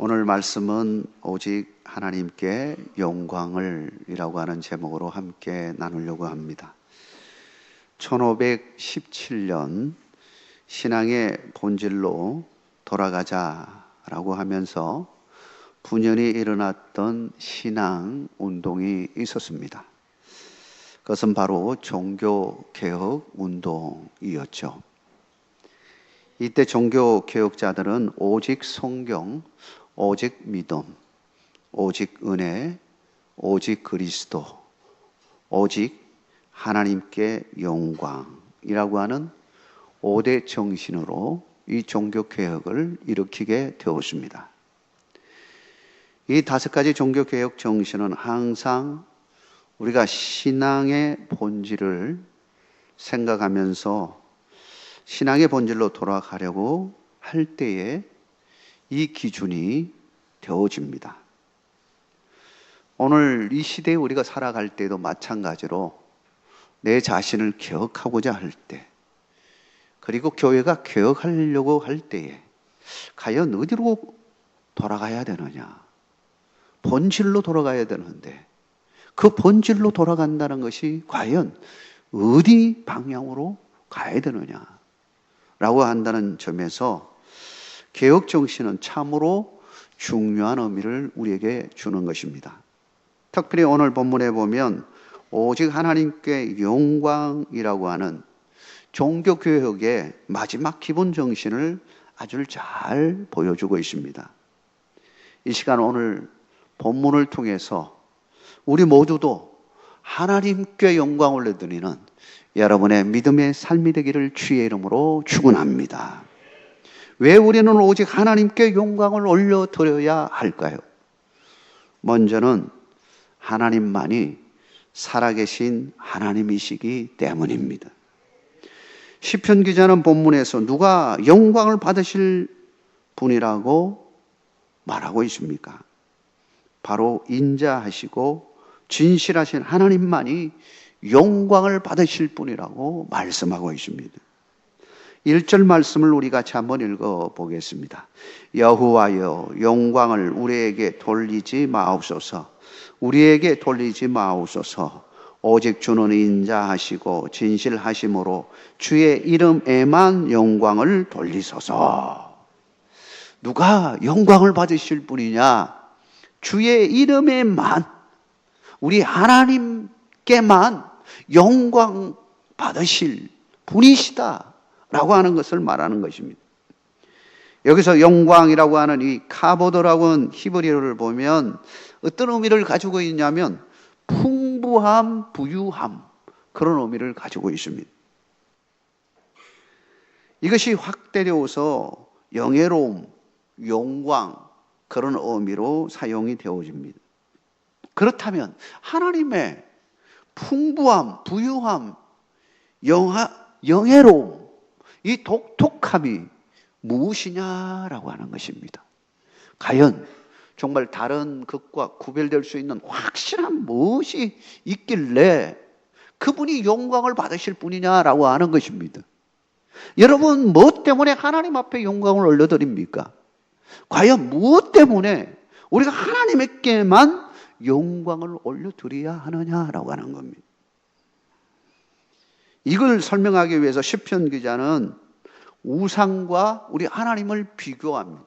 오늘 말씀은 오직 하나님께 영광을 이라고 하는 제목으로 함께 나누려고 합니다. 1517년 신앙의 본질로 돌아가자라고 하면서 분연히 일어났던 신앙 운동이 있었습니다. 그것은 바로 종교개혁 운동이었죠. 이때 종교개혁자들은 오직 성경, 오직 믿음, 오직 은혜, 오직 그리스도, 오직 하나님께 영광이라고 하는 5대 정신으로 이 종교개혁을 일으키게 되었습니다. 이 5가지 종교개혁 정신은 항상 우리가 신앙의 본질을 생각하면서 신앙의 본질로 돌아가려고 할 때에 이 기준이 되어집니다. 오늘 이 시대에 우리가 살아갈 때도 마찬가지로 내 자신을 개혁하고자 할 때, 그리고 교회가 개혁하려고 할 때에 과연 어디로 돌아가야 되느냐? 본질로 돌아가야 되는데 그 본질로 돌아간다는 것이 과연 어디 방향으로 가야 되느냐? 라고 한다는 점에서 개혁 정신은 참으로 중요한 의미를 우리에게 주는 것입니다. 특별히 오늘 본문에 보면 오직 하나님께 영광이라고 하는 종교개혁의 마지막 기본 정신을 아주 잘 보여주고 있습니다. 이 시간 오늘 본문을 통해서 우리 모두도 하나님께 영광을 올려드리는 여러분의 믿음의 삶이 되기를 주의 이름으로 축원합니다. 왜 우리는 오직 하나님께 영광을 올려드려야 할까요? 먼저는 하나님만이 살아계신 하나님이시기 때문입니다. 시편 기자는 본문에서 누가 영광을 받으실 분이라고 말하고 있습니까? 바로 인자하시고 진실하신 하나님만이 영광을 받으실 분이라고 말씀하고 있습니다. 1절 말씀을 우리 같이 한번 읽어보겠습니다. 여호와여 영광을 우리에게 돌리지 마옵소서. 우리에게 돌리지 마옵소서. 오직 주는 인자하시고 진실하심으로 주의 이름에만 영광을 돌리소서. 누가 영광을 받으실 분이냐? 주의 이름에만, 우리 하나님께만 영광 받으실 분이시다라고 하는 것을 말하는 것입니다. 여기서 영광이라고 하는 이 카보드라고 하는 히브리어를 보면 어떤 의미를 가지고 있냐면 풍부함, 부유함, 그런 의미를 가지고 있습니다. 이것이 확대되어서 영예로움, 영광, 그런 의미로 사용이 되어집니다. 그렇다면 하나님의 풍부함, 부유함, 영예로움, 이 독특함이 무엇이냐라고 하는 것입니다. 과연 정말 다른 것과 구별될 수 있는 확실한 무엇이 있길래 그분이 영광을 받으실 분이냐라고 하는 것입니다. 여러분, 무엇 때문에 하나님 앞에 영광을 올려드립니까? 과연 무엇 때문에 우리가 하나님께만 영광을 올려드려야 하느냐라고 하는 겁니다. 이걸 설명하기 위해서 시편 기자는 우상과 우리 하나님을 비교합니다.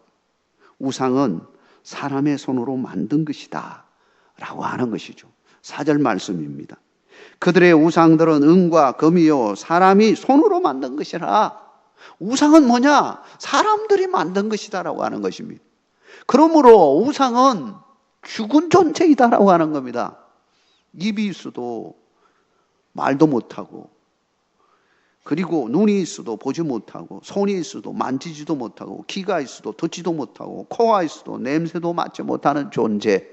우상은 사람의 손으로 만든 것이다 라고 하는 것이죠. 4절 말씀입니다. 그들의 우상들은 은과 금이요 사람이 손으로 만든 것이라. 우상은 뭐냐? 사람들이 만든 것이다 라고 하는 것입니다. 그러므로 우상은 죽은 존재이다라고 하는 겁니다. 입이 있어도 말도 못하고, 그리고 눈이 있어도 보지 못하고, 손이 있어도 만지지도 못하고, 귀가 있어도 듣지도 못하고, 코가 있어도 냄새도 맡지 못하는 존재,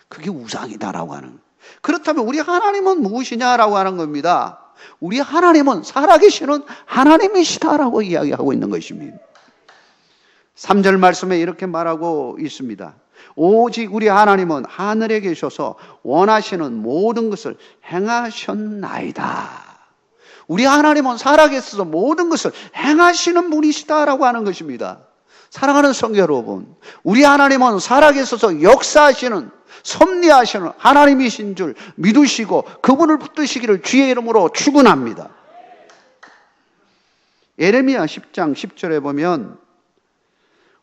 그게 우상이다라고 하는 거예요. 그렇다면 우리 하나님은 무엇이냐라고 하는 겁니다. 우리 하나님은 살아계시는 하나님이시다라고 이야기하고 있는 것입니다. 3절 말씀에 이렇게 말하고 있습니다. 오직 우리 하나님은 하늘에 계셔서 원하시는 모든 것을 행하셨나이다. 우리 하나님은 살아계셔서 모든 것을 행하시는 분이시다라고 하는 것입니다. 사랑하는 성도 여러분, 우리 하나님은 살아계셔서 역사하시는, 섭리하시는 하나님이신 줄 믿으시고 그분을 붙드시기를 주의 이름으로 축원합니다. 예레미야 10장 10절에 보면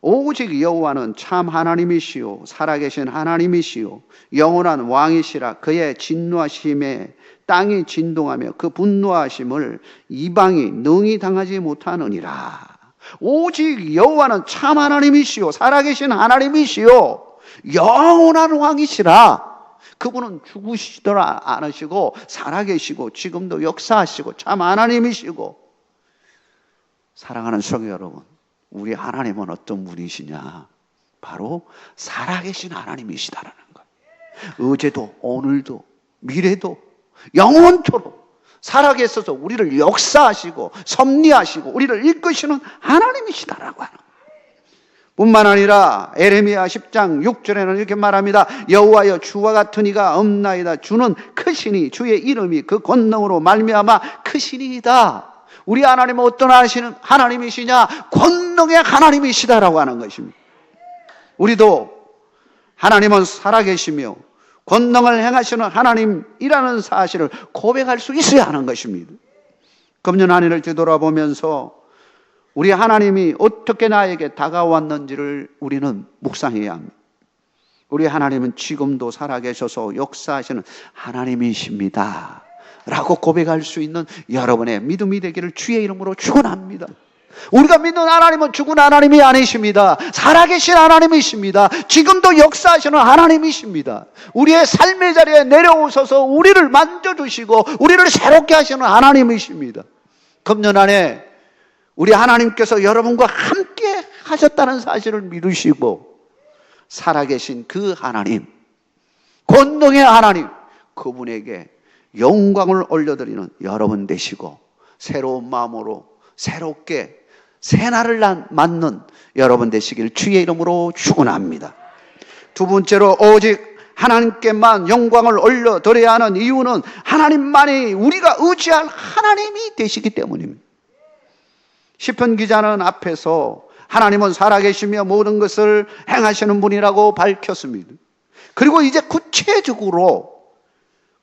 오직 여호와는 참 하나님이시요 살아계신 하나님이시요 영원한 왕이시라. 그의 진노하심에 땅이 진동하며 그 분노하심을 이방이 능히 당하지 못하느니라. 오직 여호와는 참 하나님이시요 살아계신 하나님이시요 영원한 왕이시라. 그분은 죽으시더라 않으시고 살아계시고 지금도 역사하시고 참 하나님이시고. 사랑하는 성도 여러분, 우리 하나님은 어떤 분이시냐? 바로 살아계신 하나님이시다라는 거예요. 어제도 오늘도 미래도 영원토록 살아계셔서 우리를 역사하시고 섭리하시고 우리를 이끄시는 하나님이시다라고 하는 거예요. 뿐만 아니라 예레미야 10장 6절에는 이렇게 말합니다. 여호와여 주와 같은 이가 없나이다. 주는 크시니 주의 이름이 그 권능으로 말미암아 크시니이다. 우리 하나님은 어떤 하나님이시냐? 권능의 하나님이시다라고 하는 것입니다. 우리도 하나님은 살아계시며 권능을 행하시는 하나님이라는 사실을 고백할 수 있어야 하는 것입니다. 금년 한 해를 뒤돌아보면서 우리 하나님이 어떻게 나에게 다가왔는지를 우리는 묵상해야 합니다. 우리 하나님은 지금도 살아계셔서 역사하시는 하나님이십니다 라고 고백할 수 있는 여러분의 믿음이 되기를 주의 이름으로 축원합니다. 우리가 믿는 하나님은 죽은 하나님이 아니십니다. 살아계신 하나님이십니다. 지금도 역사하시는 하나님이십니다. 우리의 삶의 자리에 내려오셔서 우리를 만져주시고 우리를 새롭게 하시는 하나님이십니다. 금년 안에 우리 하나님께서 여러분과 함께 하셨다는 사실을 믿으시고 살아계신 그 하나님, 권능의 하나님, 그분에게 영광을 올려드리는 여러분 되시고 새로운 마음으로 새롭게 새날을 맞는 여러분 되시길 주의 이름으로 축원합니다. 두 번째로 오직 하나님께만 영광을 올려드려야 하는 이유는 하나님만이 우리가 의지할 하나님이 되시기 때문입니다. 시편 기자는 앞에서 하나님은 살아계시며 모든 것을 행하시는 분이라고 밝혔습니다. 그리고 이제 구체적으로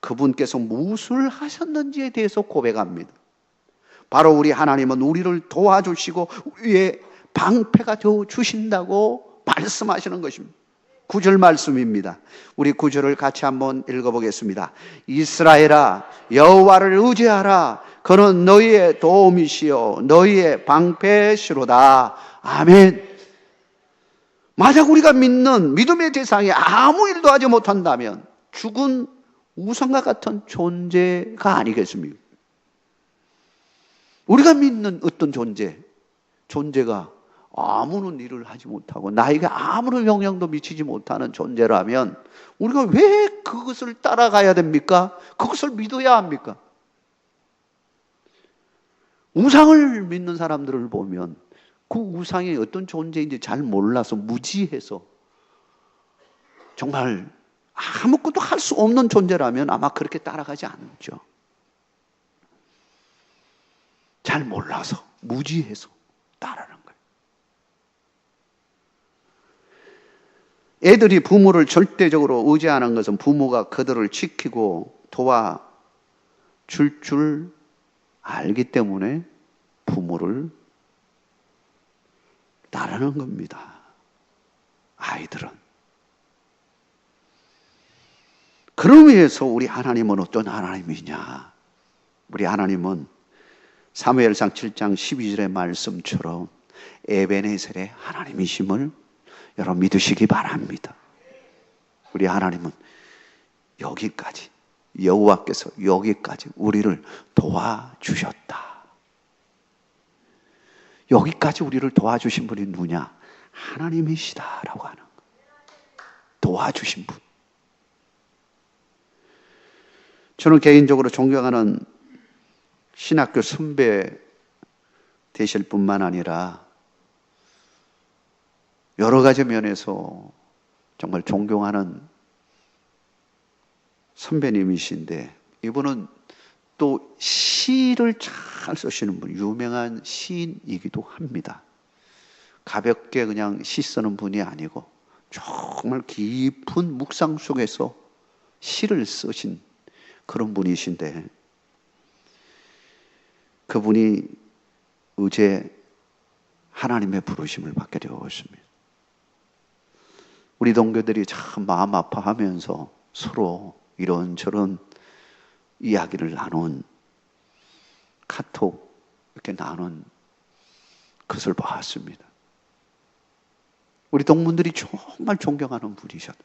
그분께서 무엇을 하셨는지에 대해서 고백합니다. 바로 우리 하나님은 우리를 도와주시고 우리의 방패가 되어 주신다고 말씀하시는 것입니다. 9절 말씀입니다. 우리 9절을 같이 한번 읽어보겠습니다. 이스라엘아 여호와를 의지하라. 그는 너희의 도움이시요 너희의 방패시로다. 아멘. 만약 우리가 믿는 믿음의 대상이 아무 일도 하지 못한다면 죽은 우상과 같은 존재가 아니겠습니까? 우리가 믿는 어떤 존재가 아무런 일을 하지 못하고 나에게 아무런 영향도 미치지 못하는 존재라면 우리가 왜 그것을 따라가야 됩니까? 그것을 믿어야 합니까? 우상을 믿는 사람들을 보면 그 우상이 어떤 존재인지 잘 몰라서 무지해서 정말 아무것도 할 수 없는 존재라면 아마 그렇게 따라가지 않죠. 잘 몰라서 무지해서 따르는 거예요. 애들이 부모를 절대적으로 의지하는 것은 부모가 그들을 지키고 도와줄 줄 알기 때문에 부모를 따르는 겁니다. 아이들은. 그러기 위해서 우리 하나님은 어떤 하나님이냐? 우리 하나님은 사무엘상 7장 12절의 말씀처럼 에베네셀의 하나님이심을 여러분 믿으시기 바랍니다. 우리 하나님은 여기까지, 여호와께서 여기까지 우리를 도와주셨다. 여기까지 우리를 도와주신 분이 누구냐? 하나님이시다라고 하는 거. 도와주신 분. 저는 개인적으로 존경하는 신학교 선배 되실 뿐만 아니라 여러 가지 면에서 정말 존경하는 선배님이신데 이분은 또 시를 잘 쓰시는 분, 유명한 시인이기도 합니다. 가볍게 그냥 시 쓰는 분이 아니고 정말 깊은 묵상 속에서 시를 쓰신 그런 분이신데, 그분이 어제 하나님의 부르심을 받게 되었습니다. 우리 동교들이 참 마음 아파하면서 서로 이런저런 이야기를 나눈, 카톡 이렇게 나눈 것을 봤습니다. 우리 동문들이 정말 존경하는 분이셨다.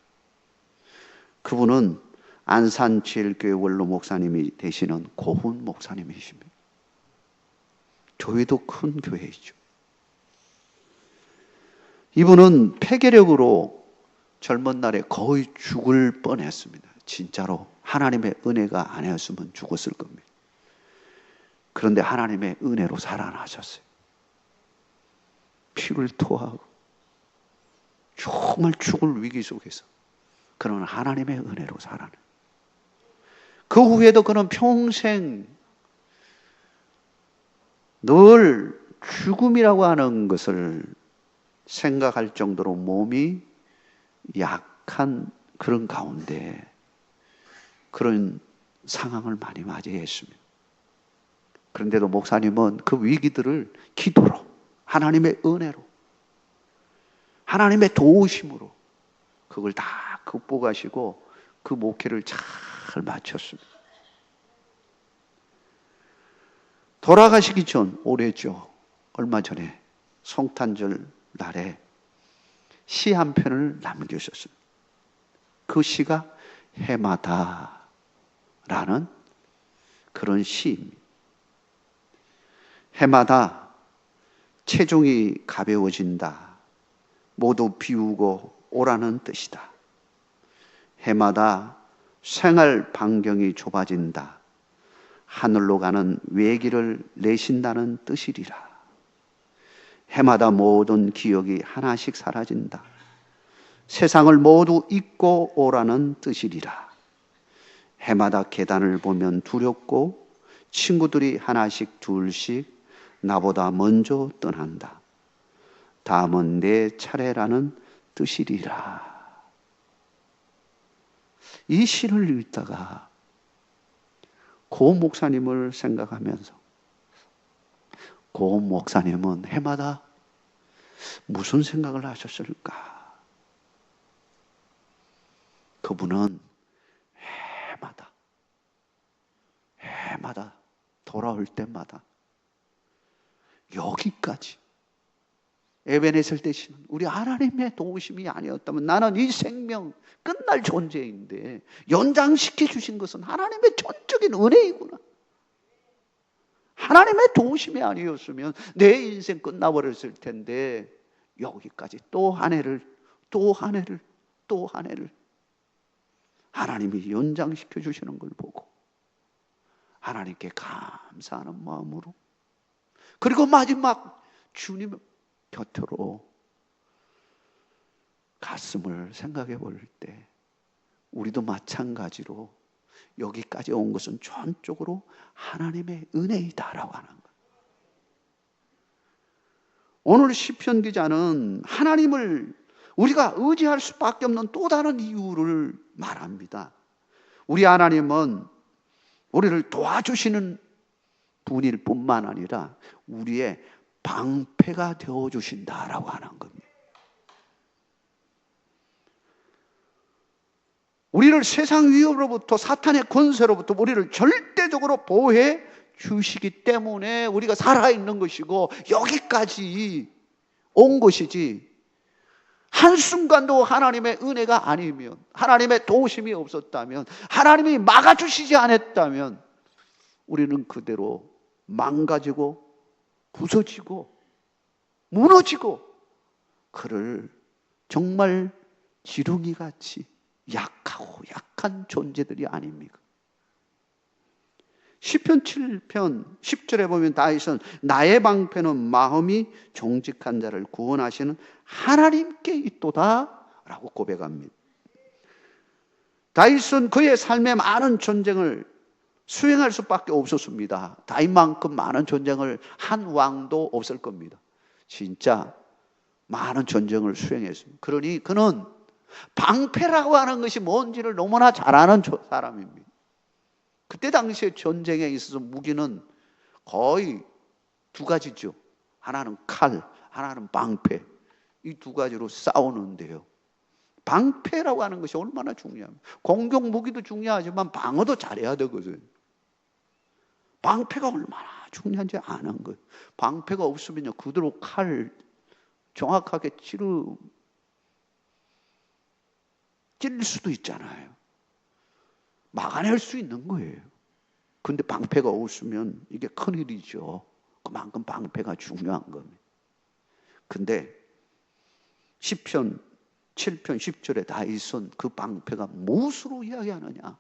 그분은 안산제일교회 원로 목사님이 되시는 고훈 목사님이십니다. 교회도 큰 교회이죠. 이분은 폐결핵으로 젊은 날에 거의 죽을 뻔했습니다. 진짜로 하나님의 은혜가 아니었으면 죽었을 겁니다. 그런데 하나님의 은혜로 살아나셨어요. 피를 토하고 정말 죽을 위기 속에서 그는 하나님의 은혜로 살아나요. 그 후에도 그는 평생 늘 죽음이라고 하는 것을 생각할 정도로 몸이 약한 그런 가운데 그런 상황을 많이 맞이했습니다. 그런데도 목사님은 그 위기들을 기도로, 하나님의 은혜로, 하나님의 도우심으로 그걸 다 극복하시고 그 목회를 잘 마쳤습니다. 돌아가시기 전, 오래죠. 얼마 전에 성탄절 날에 시 한 편을 남기셨습니다. 그 시가 해마다라는 그런 시입니다. 해마다 체중이 가벼워진다. 모두 비우고 오라는 뜻이다. 해마다 생활 반경이 좁아진다. 하늘로 가는 외길을 내신다는 뜻이리라. 해마다 모든 기억이 하나씩 사라진다. 세상을 모두 잊고 오라는 뜻이리라. 해마다 계단을 보면 두렵고 친구들이 하나씩 둘씩 나보다 먼저 떠난다. 다음은 내 차례라는 뜻이리라. 이 시를 읽다가 고 목사님을 생각하면서, 고 목사님은 해마다 무슨 생각을 하셨을까? 그분은 해마다 돌아올 때마다 여기까지 에베네셀 되시는 우리 하나님의 도우심이 아니었다면 나는 이 생명 끝날 존재인데 연장시켜 주신 것은 하나님의 전적인 은혜이구나. 하나님의 도우심이 아니었으면 내 인생 끝나버렸을 텐데 여기까지 또 한 해를 하나님이 연장시켜 주시는 걸 보고 하나님께 감사하는 마음으로, 그리고 마지막 주님 곁으로 갔음을 생각해 볼 때 우리도 마찬가지로 여기까지 온 것은 전적으로 하나님의 은혜이다라고 하는 것. 오늘 시편 기자는 하나님을 우리가 의지할 수밖에 없는 또 다른 이유를 말합니다. 우리 하나님은 우리를 도와주시는 분일 뿐만 아니라 우리의 방패가 되어주신다라고 하는 겁니다. 우리를 세상 위협으로부터, 사탄의 권세로부터 우리를 절대적으로 보호해 주시기 때문에 우리가 살아있는 것이고 여기까지 온 것이지, 한순간도 하나님의 은혜가 아니면, 하나님의 도우심이 없었다면, 하나님이 막아주시지 않았다면 우리는 그대로 망가지고 부서지고 무너지고 그를 정말 지렁이같이 약하고 약한 존재들이 아닙니까? 시편 7편 10절에 보면 다윗은 나의 방패는 마음이 정직한 자를 구원하시는 하나님께 있도다 라고 고백합니다. 다윗은 그의 삶에 많은 전쟁을 수행할 수밖에 없었습니다. 다윗만큼 많은 전쟁을 한 왕도 없을 겁니다. 진짜 많은 전쟁을 수행했습니다. 그러니 그는 방패라고 하는 것이 뭔지를 너무나 잘 아는 사람입니다. 그때 당시에 전쟁에 있어서 무기는 거의 두 가지죠. 하나는 칼, 하나는 방패. 이 두 가지로 싸우는데요. 방패라고 하는 것이 얼마나 중요합니까? 공격 무기도 중요하지만 방어도 잘해야 되거든요. 방패가 얼마나 중요한지 아는 거예요. 방패가 없으면요, 그대로 칼 정확하게 찔릴 수도 있잖아요. 막아낼 수 있는 거예요. 근데 방패가 없으면 이게 큰일이죠. 그만큼 방패가 중요한 겁니다. 근데 시편 7편 10절에 다윗은 그 방패가 무엇으로 이야기하느냐?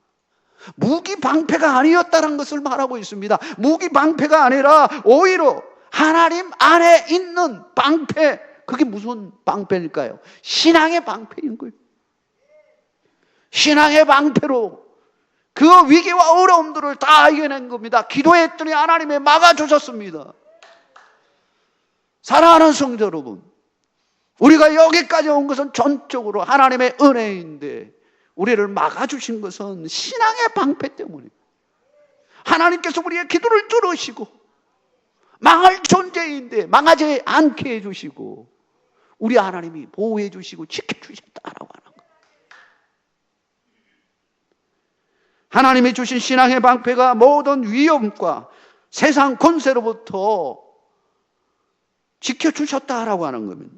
무기 방패가 아니었다는 것을 말하고 있습니다. 무기 방패가 아니라 오히려 하나님 안에 있는 방패. 그게 무슨 방패일까요? 신앙의 방패인 거예요. 신앙의 방패로 그 위기와 어려움들을 다 이겨낸 겁니다. 기도했더니 하나님이 막아주셨습니다. 사랑하는 성도 여러분, 우리가 여기까지 온 것은 전적으로 하나님의 은혜인데 우리를 막아주신 것은 신앙의 방패 때문입니다. 하나님께서 우리의 기도를 들으시고 망할 존재인데 망하지 않게 해주시고 우리 하나님이 보호해 주시고 지켜주셨다라고 하는 거예요. 하나님이 주신 신앙의 방패가 모든 위험과 세상 권세로부터 지켜주셨다라고 하는 겁니다.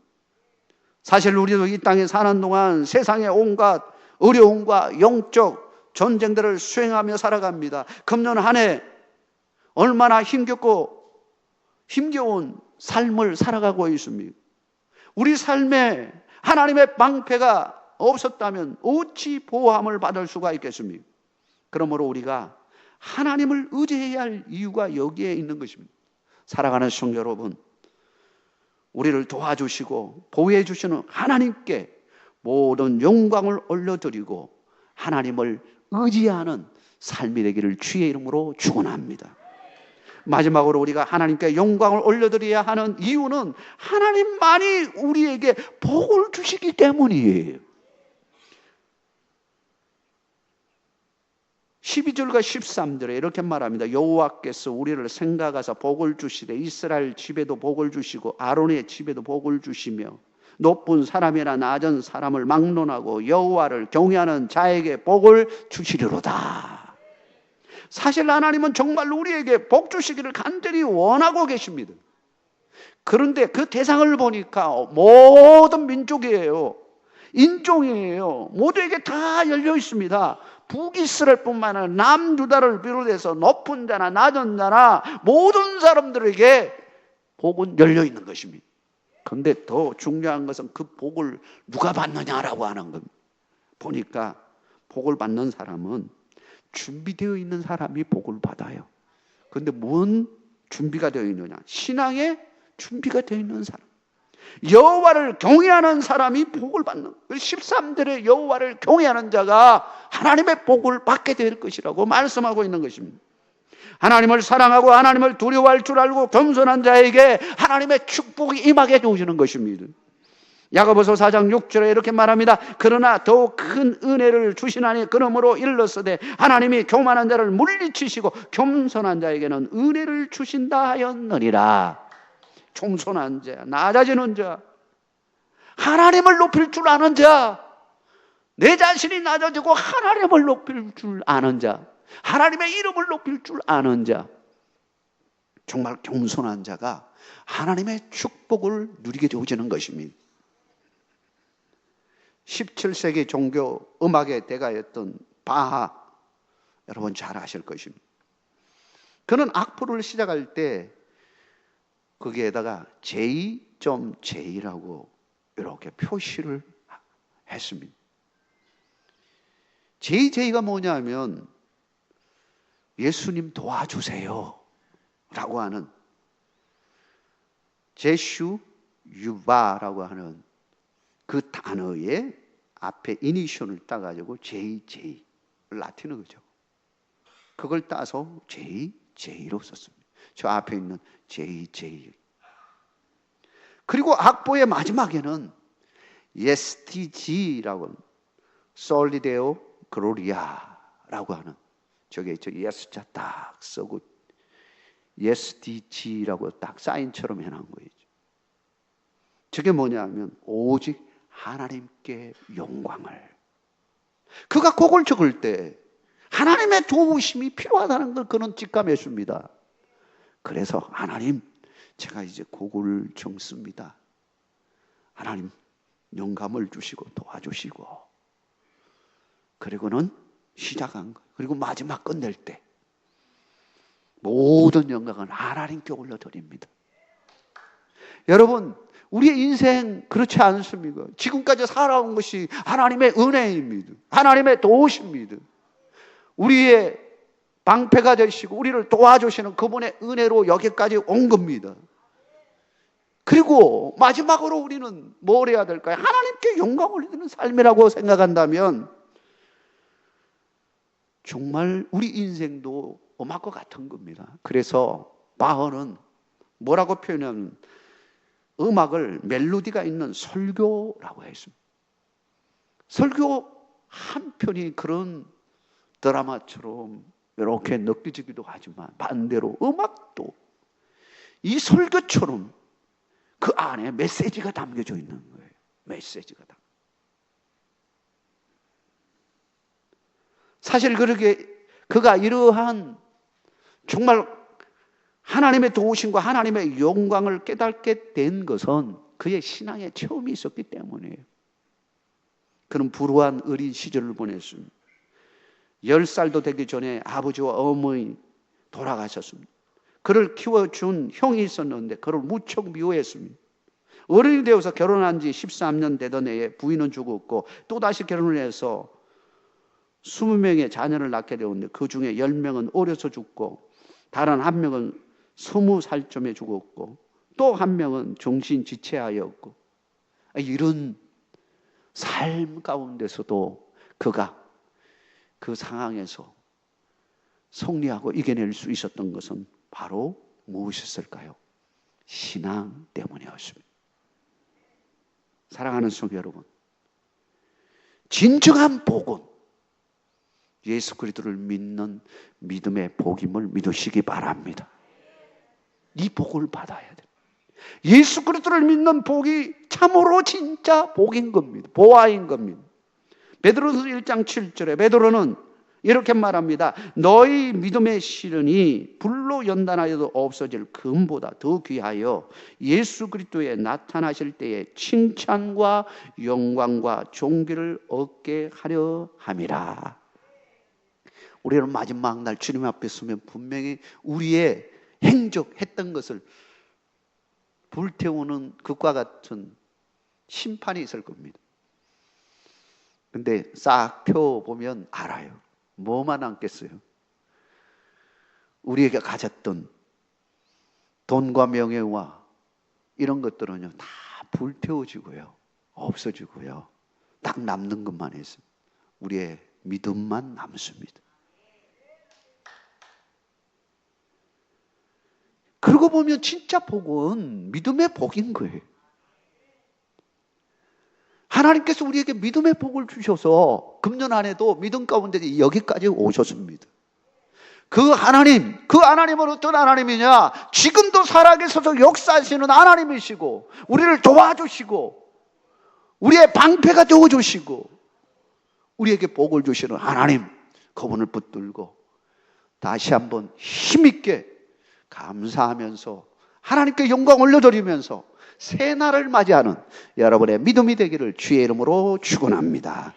사실 우리도 이 땅에 사는 동안 세상의 온갖 어려움과 영적 전쟁들을 수행하며 살아갑니다. 금년 한 해 얼마나 힘겹고 힘겨운 삶을 살아가고 있습니다. 우리 삶에 하나님의 방패가 없었다면 어찌 보호함을 받을 수가 있겠습니까? 그러므로 우리가 하나님을 의지해야 할 이유가 여기에 있는 것입니다. 사랑하는 성도 여러분, 우리를 도와주시고 보호해 주시는 하나님께 모든 영광을 올려드리고 하나님을 의지하는 삶이 되기를 주의 이름으로 축원합니다. 마지막으로 우리가 하나님께 영광을 올려드려야 하는 이유는 하나님만이 우리에게 복을 주시기 때문이에요. 12절과 13절에 이렇게 말합니다. 여호와께서 우리를 생각하사 복을 주시되 이스라엘 집에도 복을 주시고 아론의 집에도 복을 주시며 높은 사람이나 낮은 사람을 막론하고 여호와를 경외하는 자에게 복을 주시리로다. 사실 하나님은 정말로 우리에게 복 주시기를 간절히 원하고 계십니다. 그런데 그 대상을 보니까 모든 민족이에요. 인종이에요. 모두에게 다 열려 있습니다. 북이스라엘 뿐만 아니라 남유다를 비롯해서 높은 자나 낮은 자나 모든 사람들에게 복은 열려 있는 것입니다. 그런데 더 중요한 것은 그 복을 누가 받느냐라고 하는 겁니다. 보니까 복을 받는 사람은 준비되어 있는 사람이 복을 받아요. 그런데 뭔 준비가 되어 있느냐? 신앙에 준비가 되어 있는 사람. 여호와를 경외하는 사람이 복을 받는. 13절에 여호와를 경외하는 자가 하나님의 복을 받게 될 것이라고 말씀하고 있는 것입니다. 하나님을 사랑하고 하나님을 두려워할 줄 알고 겸손한 자에게 하나님의 축복이 임하게 해주시는 것입니다. 야고보서 4장 6절에 이렇게 말합니다. 그러나 더욱 큰 은혜를 주시나니 그러므로 일렀으되 하나님이 교만한 자를 물리치시고 겸손한 자에게는 은혜를 주신다 하였느니라. 겸손한 자, 낮아지는 자, 하나님을 높일 줄 아는 자, 내 자신이 낮아지고 하나님을 높일 줄 아는 자, 하나님의 이름을 높일 줄 아는 자, 정말 겸손한 자가 하나님의 축복을 누리게 되어지는 것입니다. 17세기 종교 음악의 대가였던 바하, 여러분 잘 아실 것입니다. 그는 악보를 시작할 때 거기에다가 J.J라고 이렇게 표시를 했습니다. JJ가 뭐냐면 예수님 도와주세요 라고 하는 제슈 유바라고 하는 그 단어의 앞에 이니셜을 따가지고 JJ, 라틴어죠. 그걸 따서 JJ로 썼습니다. 저 앞에 있는 JJ. 그리고 악보의 마지막에는 STG라고 솔리데오 글로리아라고 하는 저게 있죠. 예수자 딱 쓰고 SDG라고 딱 사인처럼 해놓은 거예요. 저게 뭐냐면 오직 하나님께 영광을. 그가 곡을 적을 때 하나님의 도우심이 필요하다는 걸 그는 직감했습니다. 그래서 하나님, 제가 이제 곡을 적습니다. 하나님 영감을 주시고 도와주시고, 그리고는 시작한 거예요. 그리고 마지막 끝낼 때 모든 영광은 하나님께 올려드립니다. 여러분, 우리의 인생 그렇지 않습니까? 지금까지 살아온 것이 하나님의 은혜입니다. 하나님의 도우십니다. 우리의 방패가 되시고 우리를 도와주시는 그분의 은혜로 여기까지 온 겁니다. 그리고 마지막으로 우리는 뭘 해야 될까요? 하나님께 영광을 드리는 삶이라고 생각한다면 정말 우리 인생도 음악과 같은 겁니다. 그래서 바흐는 뭐라고 표현하면 음악을 멜로디가 있는 설교라고 했습니다. 설교 한 편이 그런 드라마처럼 이렇게 느껴지기도 하지만 반대로 음악도 이 설교처럼 그 안에 메시지가 담겨져 있는 거예요. 메시지가 담겨. 사실 그렇게 그가 이러한 정말 하나님의 도우심과 하나님의 영광을 깨닫게 된 것은 그의 신앙의 체험이 있었기 때문이에요. 그는 불우한 어린 시절을 보냈습니다. 10살도 되기 전에 아버지와 어머니 돌아가셨습니다. 그를 키워준 형이 있었는데 그를 무척 미워했습니다. 어른이 되어서 결혼한 지 13년 되던 해에 부인은 죽었고 또다시 결혼을 해서 20명의 자녀를 낳게 되었는데 그 중에 10명은 어려서 죽고 다른 1명은 20살쯤에 죽었고 또 1명은 정신지체하였고, 이런 삶 가운데서도 그가 그 상황에서 승리하고 이겨낼 수 있었던 것은 바로 무엇이었을까요? 신앙 때문이었습니다. 사랑하는 성도 여러분, 진정한 복은 예수 그리스도를 믿는 믿음의 복임을 믿으시기 바랍니다. 이 복을 받아야 돼요. 예수 그리스도를 믿는 복이 참으로 진짜 복인 겁니다. 보화인 겁니다. 베드로서 1장 7절에 베드로는 이렇게 말합니다. 너희 믿음의 시련이 불로 연단하여도 없어질 금보다 더 귀하여 예수 그리스도에 나타나실 때에 칭찬과 영광과 존귀를 얻게 하려 함이라. 우리는 마지막 날 주님 앞에 서면 분명히 우리의 행적했던 것을 불태우는 것과 같은 심판이 있을 겁니다. 근데 싹 펴보면 알아요. 뭐만 남겠어요? 우리에게 가졌던 돈과 명예와 이런 것들은요, 다 불태워지고요, 없어지고요. 딱 남는 것만 있어요. 우리의 믿음만 남습니다. 그러고 보면 진짜 복은 믿음의 복인 거예요. 하나님께서 우리에게 믿음의 복을 주셔서 금년 안에도 믿음 가운데 여기까지 오셨습니다. 그 하나님은 어떤 하나님이냐? 지금도 살아계셔서 역사하시는 하나님이시고 우리를 도와주시고 우리의 방패가 되어주시고 우리에게 복을 주시는 하나님, 그분을 붙들고 다시 한번 힘있게 감사하면서 하나님께 영광 올려드리면서 새날을 맞이하는 여러분의 믿음이 되기를 주의 이름으로 축원합니다.